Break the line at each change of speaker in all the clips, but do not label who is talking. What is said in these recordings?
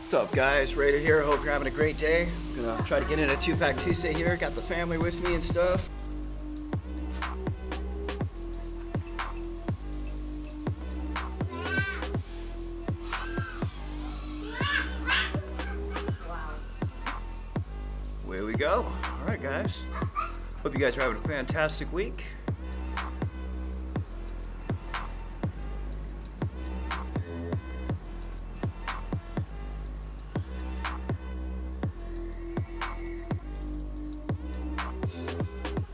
What's up, guys? Raider here. Hope you're having a great day. I'm gonna try to get in a 2-pack Tuesday here. Got the family with me and stuff. Away we go. All right, guys. Hope you guys are having a fantastic week.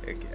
Heck yeah.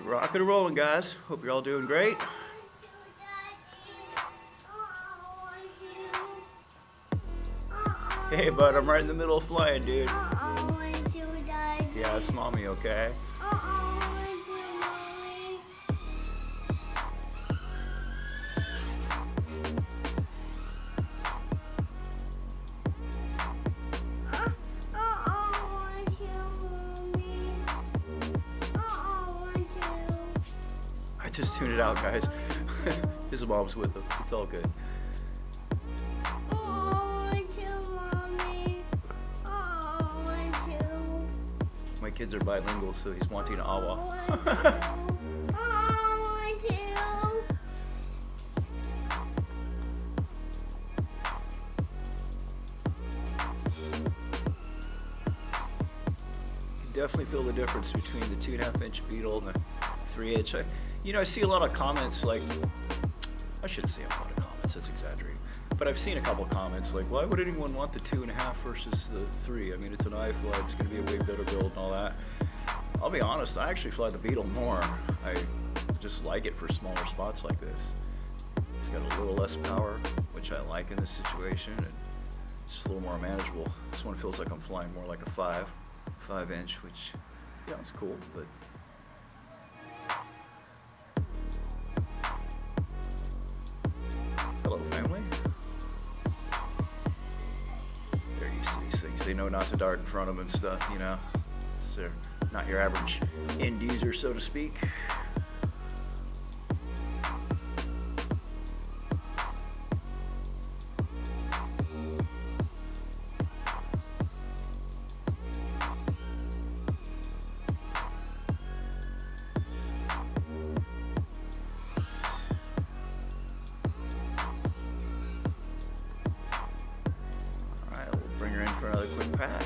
Rocking and rolling, guys. Hope you're all doing great. Hey, bud, I'm right in the middle of flying, dude. Yeah, it's mommy, okay? Just tune it out, guys. His mom's with him. It's all good. My kids are bilingual, so he's wanting awa. Definitely feel the difference between the 2.5-inch Beetle and the 3-inch. You know, I see a lot of comments like, I shouldn't say a lot of comments, that's exaggerating, but I've seen a couple of comments like, why would anyone want the 2.5 versus the 3? I mean, it's an iFlight, it's going to be a way better build and all that. I'll be honest, I actually fly the Beetle more. I just like it for smaller spots like this. It's got a little less power, which I like in this situation, and it's just a little more manageable. This one feels like I'm flying more like a 5-inch, which, yeah, it's cool, but hello, family. They're used to these things. They know not to dart in front of them and stuff, you know. They're not your average end user, so to speak. For another quick pack.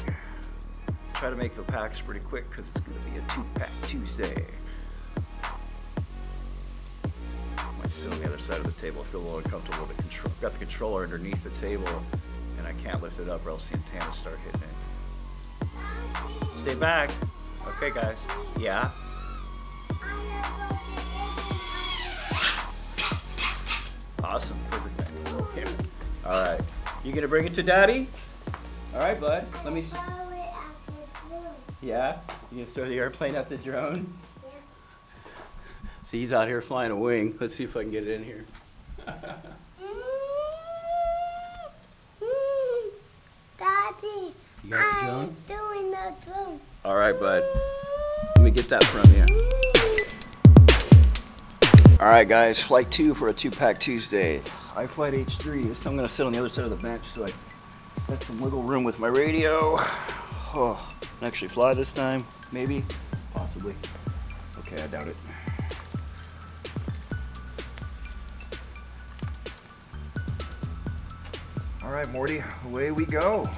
Try to make the packs pretty quick because it's going to be a 2-pack Tuesday. Might sit on the other side of the table. I feel a little uncomfortable with the control. Got the controller underneath the table and I can't lift it up or else the antennas start hitting it. Stay back. Okay, guys. Yeah. Awesome. Perfect. Okay. All right. You gonna bring it to Daddy? All right, bud. Let me see. Yeah? You gonna throw the airplane at the drone? Yeah. See, he's out here flying a wing. Let's see if I can get it in here.
Daddy,
You got the drone?
I'm doing the drone.
All right, bud. Let me get that from you. All right, guys. Flight 2 for a 2-pack Tuesday. iFlight H3. This time I'm gonna sit on the other side of the bench so I got some wiggle room with my radio. Oh, can actually fly this time, maybe, possibly. Okay, I doubt it. All right, Morty, away we go.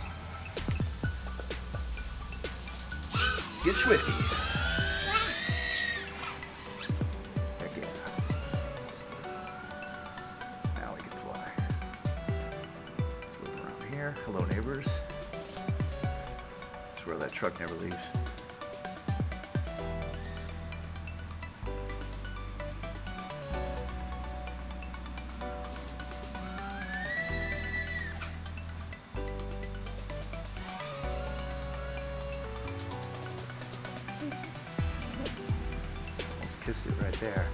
Get swifty. Heck yeah. truck never leaves. Almost kissed it right there.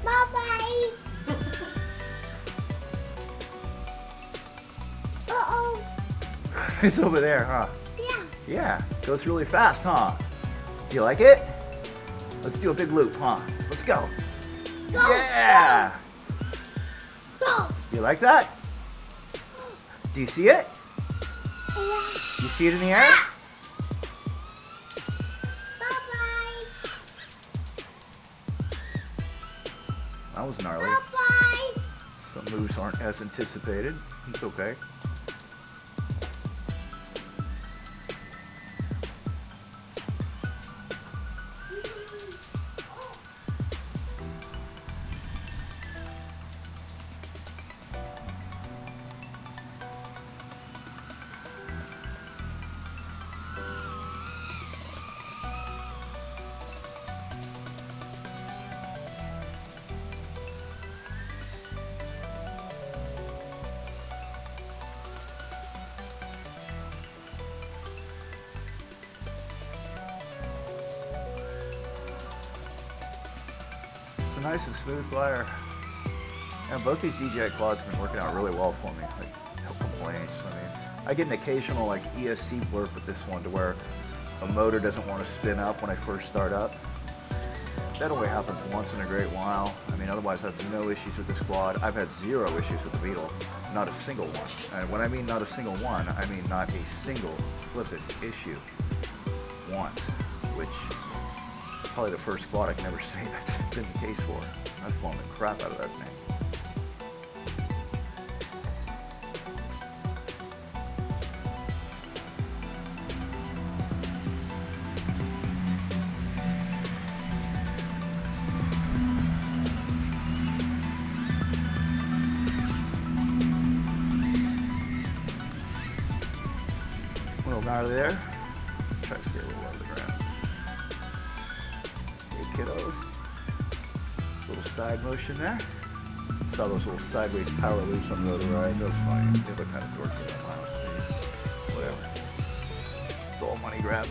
Bye-bye. Uh-oh.
It's over there, huh?
Yeah.
Yeah, goes really fast, huh? Do you like it? Let's do a big loop, huh? Let's go.
Go.
Yeah!
Go.
You like that? Do you see it?
Yeah.
You see it in the air?
Bye-bye.
That was gnarly.
Bye-bye.
Some moves aren't as anticipated. It's okay. It's a nice and smooth flyer. And both these DJI quads have been working out really well for me. Like, no complaints. I mean, I get an occasional like ESC blurb with this one to where a motor doesn't want to spin up when I first start up. That only happens once in a great while. I mean, otherwise I have no issues with this quad. I've had zero issues with the Beetle. Not a single one. And when I mean not a single one, I mean not a single flippin' issue once, which is probably the first quad I can ever say that's been the case for. I've flown the crap out of that thing. A little gnarly there. Let's try to stay a little low to the ground. Hey kiddos. Little side motion there. Saw those little sideways power loops on the other ride. That was funny. They look kind of dorky on my house. Whatever. It's all money grab.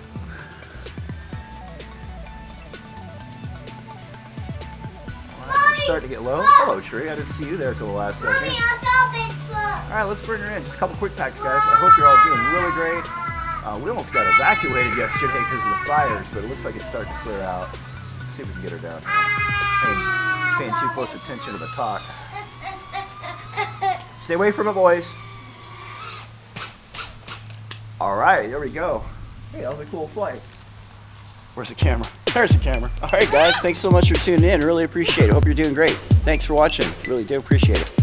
Alright, we're starting to get low. Hello, Tree. I didn't see you there till the last second.
Mommy, I'll go fix it.
Alright, let's bring her in. Just a couple quick packs, guys. I hope you're all doing really great. We almost got evacuated yesterday because of the fires, but it looks like it's starting to clear out. Let's see if we can get her down. Paying too close attention to the talk. Stay away from it, boys. Alright, there we go. Hey, that was a cool flight. Where's the camera? There's the camera. Alright, guys, thanks so much for tuning in. Really appreciate it. Hope you're doing great. Thanks for watching. Really do appreciate it.